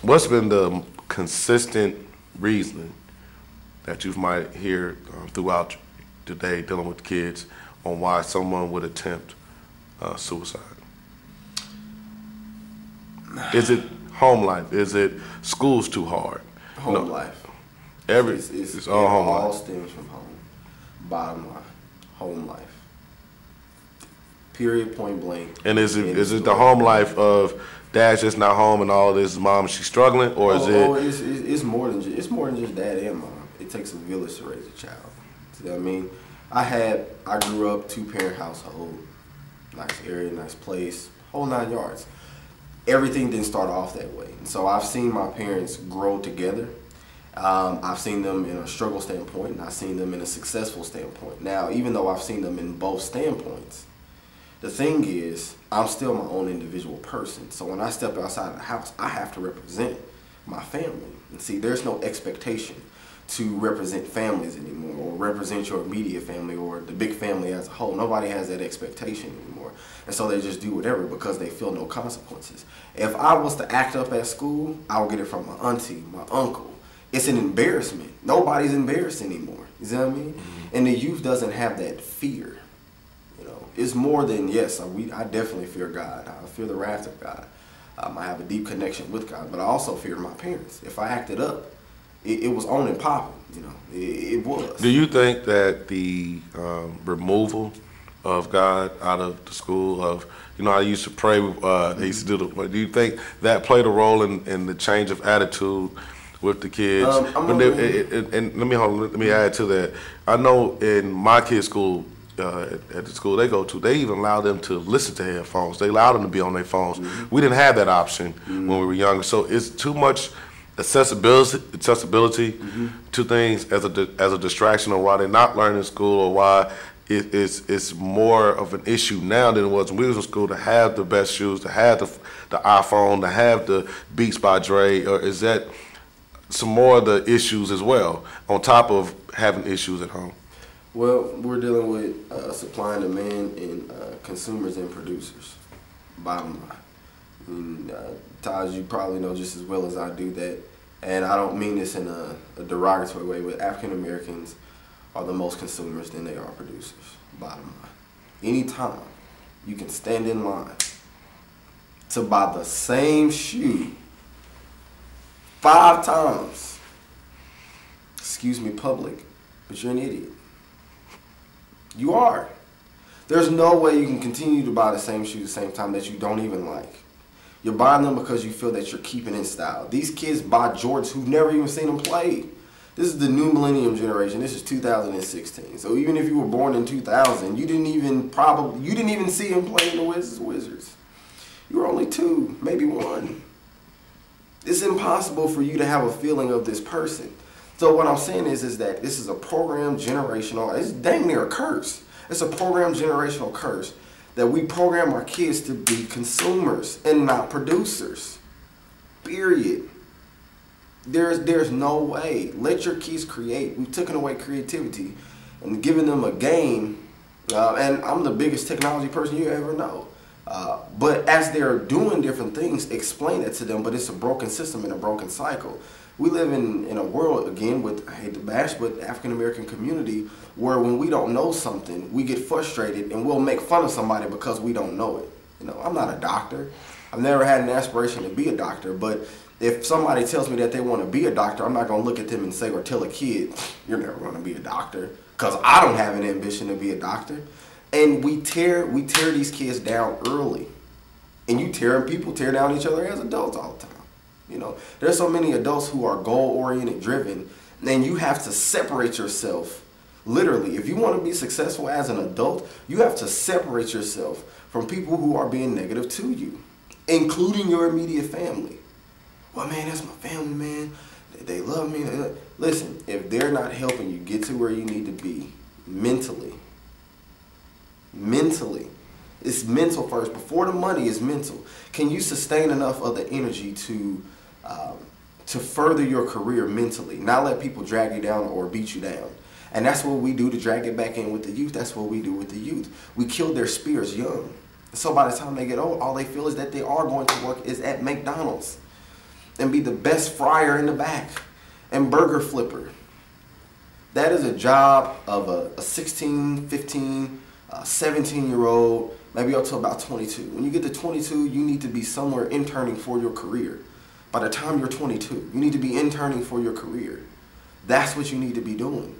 What's been the consistent reason that you might hear throughout the day dealing with kids on why someone would attempt suicide? Is it home life? Is it school's too hard? Home life. It's all home life. All stems from home. Bottom line, home life. Period, point blank. And is it the home life of dad's just not home and all of this, mom she's struggling, or is it? It's more than just dad and mom. It takes a village to raise a child. See what I mean? I grew up 2-parent household, nice area, nice place, whole 9 yards. Everything didn't start off that way. So I've seen my parents grow together. I've seen them in a struggle standpoint, and I've seen them in a successful standpoint. Now, even though I've seen them in both standpoints, the thing is, I'm still my own individual person. So when I step outside of the house, I have to represent my family. And see, there's no expectation to represent families anymore, or represent your immediate family or the big family as a whole. Nobody has that expectation anymore. And so they just do whatever because they feel no consequences. If I was to act up at school, I would get it from my auntie, my uncle. It's an embarrassment. Nobody's embarrassed anymore. You see what I mean? Mm-hmm. And the youth doesn't have that fear. You know, it's more than, yes, I definitely fear God. I fear the wrath of God. I have a deep connection with God, but I also fear my parents. If I acted up, it was on and popping, you know, it was. Do you think that the removal of God out of the school, I used to pray, they used to do you think that played a role in the change of attitude with the kids? And let me add to that. I know in my kids' school, at the school they go to, they even allow them to listen to headphones. They allow them to be on their phones. Mm-hmm. We didn't have that option when we were younger, so it's too much accessibility mm-hmm. to things as a distraction on why they're not learning in school, or why it's more of an issue now than it was when we was in school to have the best shoes, to have the iPhone, to have the Beats by Dre, or is that some more of the issues as well, on top of having issues at home? Well, we're dealing with supply and demand and consumers and producers, bottom line. And, Taj, you probably know just as well as I do that, and I don't mean this in a derogatory way, but African Americans are the most consumers than they are producers, bottom line. Anytime you can stand in line to buy the same shoe 5 times, excuse me, public, but you're an idiot. You are. There's no way you can continue to buy the same shoe the same time that you don't even like. You're buying them because you feel that you're keeping in style. These kids buy Jordans who've never even seen them play. This is the new millennium generation. This is 2016. So even if you were born in 2000, you didn't even see him playing the Wizards. You were only 2, maybe 1. It's impossible for you to have a feeling of this person. So what I'm saying is that this is a program generational, it's dang near a curse. It's a program generational curse that we program our kids to be consumers and not producers. Period. There's no way. Let your kids create. We've taken away creativity and given them a game. And I'm the biggest technology person you ever know. But as they're doing different things, explain it to them. But it's a broken system and a broken cycle. We live in a world, again, with, I hate to bash, but African American community, where when we don't know something, we get frustrated and we'll make fun of somebody because we don't know it. You know, I'm not a doctor. I've never had an aspiration to be a doctor, but if somebody tells me that they want to be a doctor, I'm not going to look at them and say, or tell a kid, you're never going to be a doctor, because I don't have an ambition to be a doctor. And we tear these kids down early. And people tear down each other as adults all the time. You know, there's so many adults who are goal-oriented, driven, and you have to separate yourself. Literally, if you want to be successful as an adult, you have to separate yourself from people who are being negative to you, including your immediate family. Well, man, that's my family, man. They love me. Listen, if they're not helping you get to where you need to be mentally, it's mental first. Before the money is mental. Can you sustain enough of the energy to further your career mentally, not let people drag you down or beat you down? And that's what we do to drag it back in with the youth. That's what we do with the youth. We kill their spirits young. So by the time they get old, all they feel is that they are going to work is at McDonald's. and be the best fryer in the back and burger flipper. That is a job of a 16, 15, 17-year-old, maybe up to about 22. When you get to 22, you need to be somewhere interning for your career. By the time you're 22, you need to be interning for your career. That's what you need to be doing.